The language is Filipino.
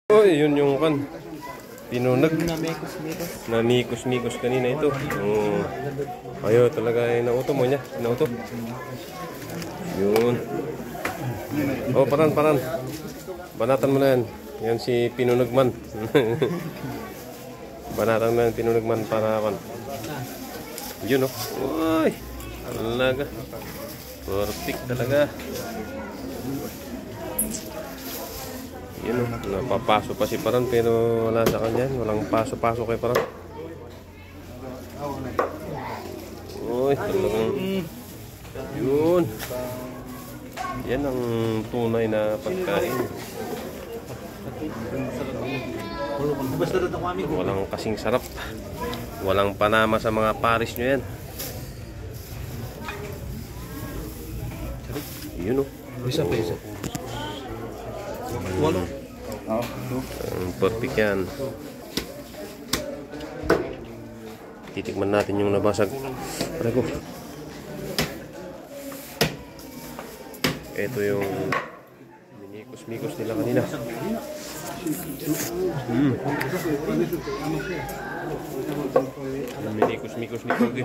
Oh, yun yung kan. Pinunag. Na mikos-mikos kanina ito. Ayo talaga ay nauto mo niya. Nauto. Yun. Oh, paran. Banatan mo na yan. Yan si Pinunagman. Banatan mo yan, Pinunagman para kan. Yun oh. Uy. Talaga. Perfect talaga. Yun o, napapaso pa si Paran pero wala sa kanya, walang paso-paso kay Paran. Uy, talagang yun. Yan ang tunay na pagkain. Walang kasing sarap. Walang panama sa mga paris nyo yan. Yun o. Bisa. Perfect yan. Titikman natin yung nabasag. Aray ko. Ito yung minikos-mikos nila kanina. Minikos-mikos ni Kogi.